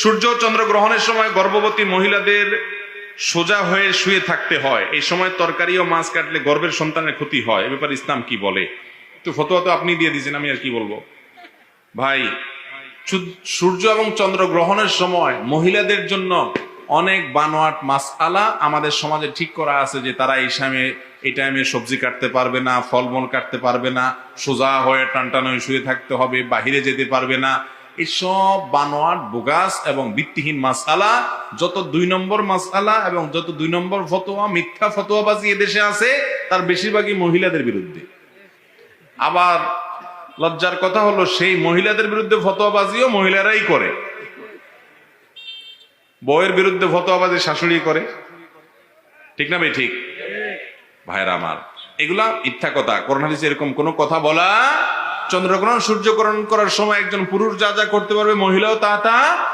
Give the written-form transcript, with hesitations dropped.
সূর্য চন্দ্র গ্রহণের সময় গর্ভবতী মহিলাদের সোজা হয়ে শুয়ে থাকতে হয়। এই সময় তরকারি ও মাছ কাটলে গর্ভের সন্তানের ক্ষতি হয়, এ ব্যাপারে ইসলাম কি বলে? তো ফতোয়া তো আপনি দিয়ে দিয়েছেন, আমি আর কি বলবো ভাই। সূর্য এবং চন্দ্র গ্রহণের সময় মহিলাদের জন্য অনেক বানোয়াট মাসআলা আমাদের সমাজে ঠিক করা আছে, যে তারা এই টাইমে সবজি কাটতে পারবে না, ফলমূল কাটতে পারবে না, সোজা হয়ে টানটান হয়ে শুয়ে থাকতে হবে, বাহিরে যেতে পারবে না। এইসব বানোয়াট বোগাস এবং ভিত্তিহীন মাসআলা, যত 2 নম্বর মাসআলা এবং যত 2 নম্বর ফতোয়া, মিথ্যা ফতোয়াবাজি এদেশে আছে, তার বেশিরভাগই মহিলাদের বিরুদ্ধে। আবার লজ্জার কথা হলো, সেই মহিলাদের বিরুদ্ধে ফতোয়াবাজিও মহিলারাই করে। বউয়ের বিরুদ্ধে ফতোয়াবাজি শাশুড়ি করে, ঠিক না ভাই? ঠিক ভাইরা আমার, এগুলা মিথ্যা কথা। কোরআন হাদিসে এরকম কোন কথা বলা। চন্দ্রগ্রহণ সূর্যগ্রহণ করার সময় একজন পুরুষ যা যা করতে পারবে, মহিলাও তা তা